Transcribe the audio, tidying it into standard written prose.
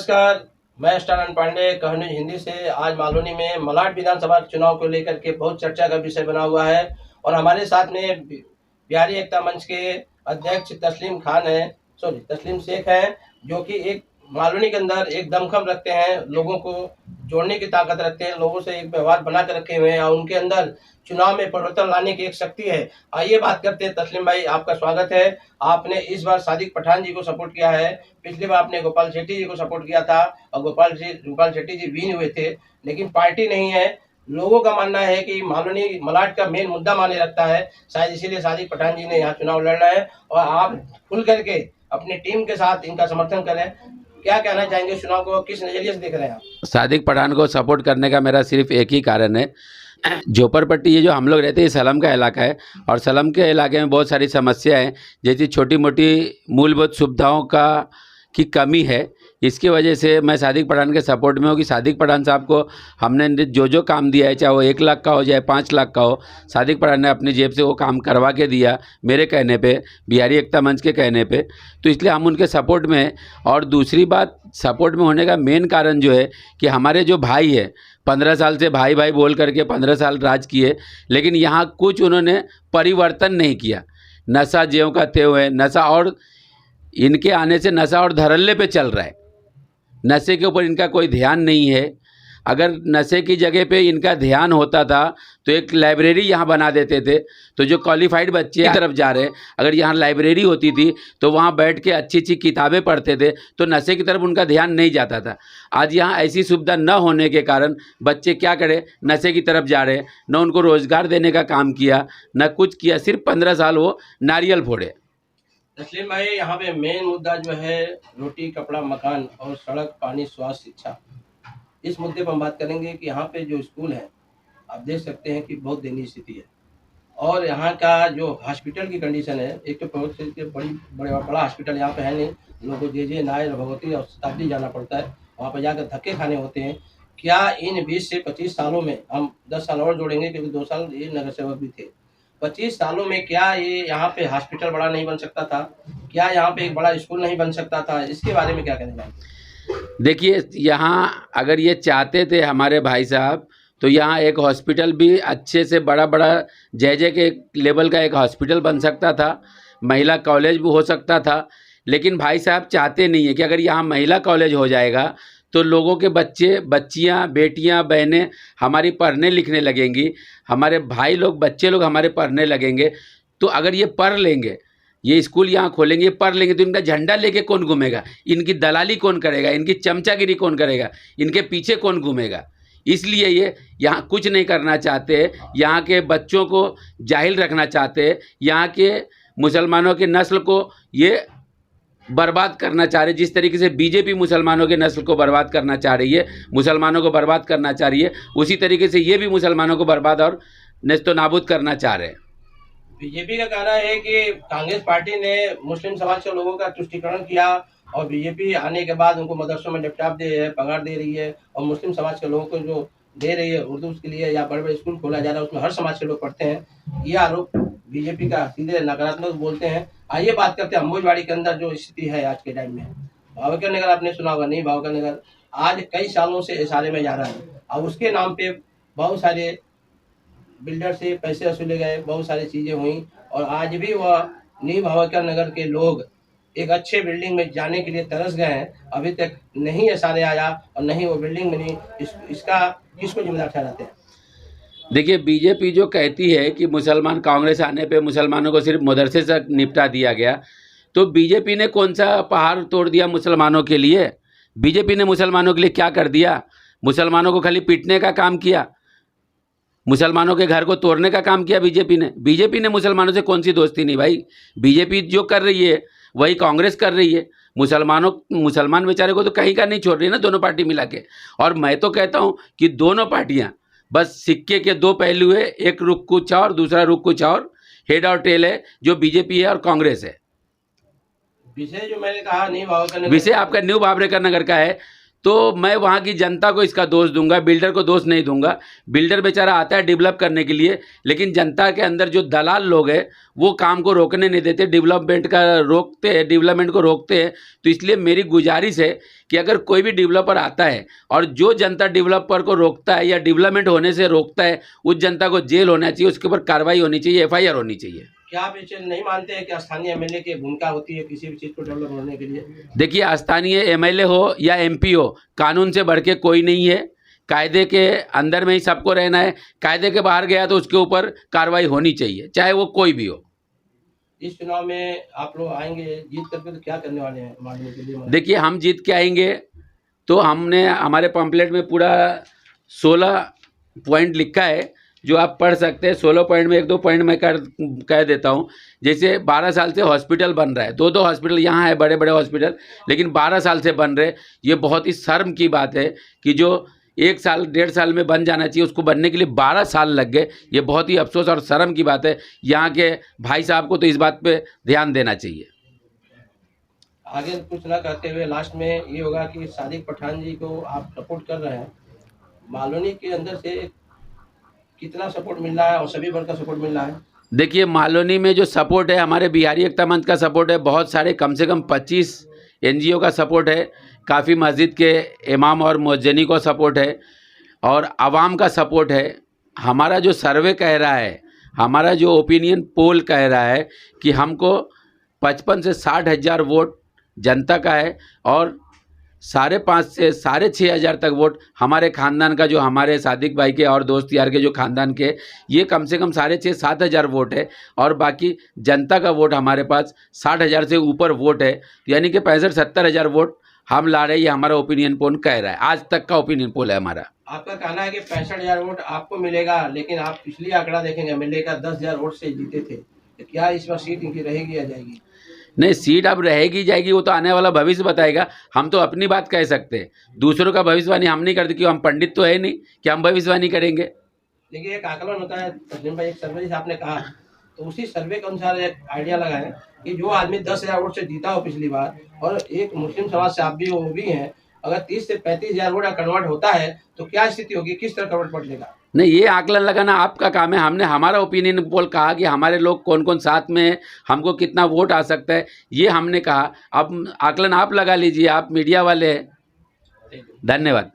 नमस्कार, मैं स्टानंद पांडे कहनी हिंदी से। आज मालूनी में मलाड विधानसभा चुनाव को लेकर के बहुत चर्चा का विषय बना हुआ है और हमारे साथ में बिहारी एकता मंच के अध्यक्ष तस्लीम शेख हैं, जो कि एक मालूनी के अंदर एक दमखम रखते हैं, लोगों को जोड़ने की ताकत रखते हैं, लोगों से एक व्यवहार बना कर रखे हुए हैं और उनके अंदर चुनाव में परिवर्तन लाने की एक शक्ति है। आइए बात करते हैं। तस्लीम भाई, आपका स्वागत है। आपने इस बार सादिक पठान जी को सपोर्ट किया है, पिछली बार आपने गोपाल शेट्टी जी को सपोर्ट किया था और गोपाल शेट्टी जी विन हुए थे, लेकिन पार्टी नहीं है। लोगों का मानना है कि मालूनी मलाड का मेन मुद्दा माने रखता है, शायद इसीलिए सादिक पठान जी ने यहाँ चुनाव लड़ना है और आप खुल करके अपनी टीम के साथ इनका समर्थन करें। क्या कहना चाहेंगे, चुनाव को किस नजरिए से देख रहे हैं आप? सादिक पठान को सपोर्ट करने का मेरा सिर्फ एक ही कारण है। झोपड़पट्टी ये जो हम लोग रहते हैं, सलम का इलाका है और सलम के इलाके में बहुत सारी समस्या है, जैसी छोटी मोटी मूलभूत सुविधाओं की कमी है। इसकी वजह से मैं सादिक पठान के सपोर्ट में हूँ कि सादिक पठान साहब को हमने जो काम दिया है, चाहे वो 1 लाख का हो चाहे 5 लाख का हो, सादिक पठान ने अपनी जेब से वो काम करवा के दिया मेरे कहने पे, बिहारी एकता मंच के कहने पे। तो इसलिए हम उनके सपोर्ट में हैं। और दूसरी बात, सपोर्ट में होने का मेन कारण जो है कि हमारे जो भाई है, 15 साल से भाई भाई बोल करके 15 साल राज किए, लेकिन यहाँ कुछ उन्होंने परिवर्तन नहीं किया। नशा ज्यों का त्यों है, नशा, और इनके आने से नशा और धड़ल्ले पे चल रहा है। नशे के ऊपर इनका कोई ध्यान नहीं है। अगर नशे की जगह पे इनका ध्यान होता था तो एक लाइब्रेरी यहाँ बना देते थे, तो जो क्वालिफाइड बच्चे की तरफ जा रहे हैं, अगर यहाँ लाइब्रेरी होती थी तो वहाँ बैठ के अच्छी अच्छी किताबें पढ़ते थे, तो नशे की तरफ उनका ध्यान नहीं जाता था। आज यहाँ ऐसी सुविधा न होने के कारण बच्चे क्या करें, नशे की तरफ जा रहे हैं। न उनको रोज़गार देने का काम किया, न कुछ किया, सिर्फ 15 साल वो नारियल फोड़े। तस्लीम भाई, यहाँ पे मेन मुद्दा जो है रोटी कपड़ा मकान और सड़क पानी स्वास्थ्य शिक्षा, इस मुद्दे पर हम बात करेंगे कि यहाँ पे जो स्कूल है आप देख सकते हैं कि बहुत दयनीय स्थिति है और यहाँ का जो हॉस्पिटल की कंडीशन है, एक तो बड़ा हॉस्पिटल यहाँ पे है नहीं, लोगों को जे नायर भगवती और शताब्दी जाना पड़ता है, वहाँ पर जाकर धक्के खाने होते हैं। क्या इन 20 से 25 सालों में, हम 10 साल और जोड़ेंगे क्योंकि 2 साल ये नगर सेवक भी थे, 25 सालों में क्या ये यहाँ पे हॉस्पिटल बड़ा नहीं बन सकता था? क्या यहाँ पे एक बड़ा स्कूल नहीं बन सकता था? इसके बारे में क्या कहना चाहेंगे? देखिए, यहाँ अगर ये चाहते थे हमारे भाई साहब, तो यहाँ एक हॉस्पिटल भी अच्छे से बड़ा जय के लेवल का एक हॉस्पिटल बन सकता था, महिला कॉलेज भी हो सकता था। लेकिन भाई साहब चाहते नहीं है कि अगर यहाँ महिला कॉलेज हो जाएगा तो लोगों के बच्चे बच्चियाँ बेटियाँ बहनें हमारी पढ़ने लिखने लगेंगी, हमारे भाई लोग बच्चे लोग हमारे पढ़ने लगेंगे। तो अगर ये पढ़ लेंगे, ये स्कूल यहाँ खोलेंगे, पढ़ लेंगे, तो इनका झंडा लेके कौन घूमेगा, इनकी दलाली कौन करेगा, इनकी चमचागिरी कौन करेगा, इनके पीछे कौन घूमेगा? इसलिए ये यहाँ कुछ नहीं करना चाहते, यहाँ के बच्चों को जाहिल रखना चाहते, यहाँ के मुसलमानों की नस्ल को ये बर्बाद करना चाह रहे। जिस तरीके से बीजेपी मुसलमानों के नस्ल को बर्बाद करना चाह रही है, मुसलमानों को बर्बाद करना चाह रही है, उसी तरीके से ये भी मुसलमानों को बर्बाद और नेस्तो नाबूद करना चाह रहे हैं। बीजेपी का कहना है कि कांग्रेस पार्टी ने मुस्लिम समाज के लोगों का तुष्टीकरण किया और बीजेपी आने के बाद उनको मदरसों में लैपटॉप दे रही है, पगार दे रही है और मुस्लिम समाज के लोगों को जो दे रही है उर्दू के लिए, या बड़े बड़े स्कूल खोला जा रहा है उसमें हर समाज के लोग पढ़ते हैं। ये आरोप बीजेपी का सीधे नकारात्मक बोलते हैं। आइए बात करते हैं अम्बुजवाड़ी के अंदर जो स्थिति है आज के टाइम में। भावकर नगर आपने सुना होगा, नहीं? भावकर नगर आज कई सालों से इशारे में जा रहा है और उसके नाम पे बहुत सारे बिल्डर से पैसे वसूले गए, बहुत सारी चीजें हुई और आज भी वह न्यू भावकर नगर के लोग एक अच्छे बिल्डिंग में जाने के लिए तरस गए हैं। अभी तक नहीं एसआरए आया और नहीं वो बिल्डिंग बनी। इसका किसको जिम्मेदार ठहराते हैं? देखिए, बीजेपी जो कहती है कि मुसलमान कांग्रेस आने पे मुसलमानों को सिर्फ मदरसे से निपटा दिया गया, तो बीजेपी ने कौन सा पहाड़ तोड़ दिया मुसलमानों के लिए? बीजेपी ने मुसलमानों के लिए क्या कर दिया? मुसलमानों को खाली पीटने का काम किया, मुसलमानों के घर को तोड़ने का काम किया बीजेपी ने मुसलमानों से कौन सी दोस्ती नहीं भाई। बीजेपी जो कर रही है वही कांग्रेस कर रही है। मुसलमान बेचारे को तो कहीं का नहीं छोड़ रही है ना, दोनों पार्टी मिला के। और मैं तो कहता हूँ कि दोनों पार्टियाँ बस सिक्के के दो पहलू है, एक रुख कुछ और दूसरा रुख कुछ और, हेड और टेल है, जो बीजेपी है और कांग्रेस है। विषय जो मैंने कहा न्यू भावकर नगर, विषय आपका न्यू भावरेकर नगर का है, तो मैं वहाँ की जनता को इसका दोष दूंगा, बिल्डर को दोष नहीं दूंगा। बिल्डर बेचारा आता है डेवलप करने के लिए, लेकिन जनता के अंदर जो दलाल लोग हैं वो काम को रोकने नहीं देते, डेवलपमेंट को रोकते हैं। तो इसलिए मेरी गुजारिश है कि अगर कोई भी डेवलपर आता है और जो जनता डेवलपर को रोकता है या डेवलपमेंट होने से रोकता है, उस जनता को जेल होना चाहिए, उसके ऊपर कार्रवाई होनी चाहिए, FIR होनी चाहिए। क्या आप ये चीज नहीं मानते हैं कि स्थानीय MLA की भूमिका होती है किसी भी चीज को डेवलप होने के लिए? देखिए, स्थानीय MLA हो या MP हो, कानून से बढ़ के कोई नहीं है। कायदे के अंदर में ही सबको रहना है। कायदे के बाहर गया तो उसके ऊपर कार्रवाई होनी चाहिए, चाहे वो कोई भी हो। इस चुनाव में आप लोग आएंगे जीत करके, तो क्या करने वाले हैं मांगने के लिए? देखिए, हम जीत के आएंगे तो हमने हमारे पम्पलेट में पूरा 16 पॉइंट लिखा है, जो आप पढ़ सकते हैं। 16 पॉइंट में 1-2 पॉइंट मैं कह देता हूँ। जैसे 12 साल से हॉस्पिटल बन रहा है, 2-2 हॉस्पिटल यहाँ है, बड़े बड़े हॉस्पिटल, लेकिन 12 साल से बन रहे। ये बहुत ही शर्म की बात है कि जो 1 साल 1.5 साल में बन जाना चाहिए, उसको बनने के लिए 12 साल लग गए। ये बहुत ही अफसोस और शर्म की बात है। यहाँ के भाई साहब को तो इस बात पे ध्यान देना चाहिए। आगे कुछ ना कहते हुए लास्ट में ये होगा कि सादिक पठान जी को आप सपोर्ट कर रहे हैं, मालोनी के अंदर से कितना सपोर्ट मिल रहा है और सभी वर्ग का सपोर्ट मिल रहा है? देखिए, मालोनी में जो सपोर्ट है, हमारे बिहारी एकता मंच का सपोर्ट है, बहुत सारे कम से कम 25 NGO का सपोर्ट है, काफ़ी मस्जिद के इमाम और मुअज्जिनी को सपोर्ट है और आवाम का सपोर्ट है। हमारा जो सर्वे कह रहा है, हमारा जो ओपिनियन पोल कह रहा है कि हमको 55 से 60 हज़ार वोट जनता का है और 5.5 से 6.5 हज़ार तक वोट हमारे ख़ानदान का, जो हमारे सादिक भाई के और दोस्त यार के जो ख़ानदान के, ये कम से कम 6.5-7 हज़ार वोट है। और बाकी जनता का वोट हमारे पास 60 हज़ार से ऊपर वोट है, यानी कि 65-70 हज़ार वोट हम ला रहे हैं। ये हमारा ओपिनियन पोल कह रहा है, आज तक का ओपिनियन पोल है हमारा। आपका कहना है कि 65,000 वोट आपको मिलेगा, लेकिन आप पिछली आंकड़ा देखेंगे MLA का 10,000 वोट से जीते थे, तो क्या इस बार सीट इनकी रहेगी या जाएगी? नहीं, सीट अब रहेगी जाएगी वो तो आने वाला भविष्य बताएगा। हम तो अपनी बात कह सकते हैं, दूसरों का भविष्यवाणी हम नहीं करते, क्योंकि हम पंडित तो है नहीं कि हम भविष्यवाणी करेंगे। देखिए, एक आकलन होता है तस्लीम भाई, एक सर्वे जैसे आपने कहा, तो उसी सर्वे के अनुसार एक आइडिया लगाएं कि जो आदमी 10,000 वोट से जीता हो पिछली बार, और एक मुस्लिम समाज से आप भी वो भी हैं, अगर 30 से 35,000 वोट कन्वर्ट होता है तो क्या स्थिति होगी, किस तरह कन्वर्ट पड़ेगा? नहीं, ये आकलन लगाना आपका काम है। हमने हमारा ओपिनियन पोल कहा कि हमारे लोग कौन कौन साथ में है, हमको कितना वोट आ सकता है, ये हमने कहा। अब आकलन आप लगा लीजिए, आप मीडिया वाले हैं। धन्यवाद।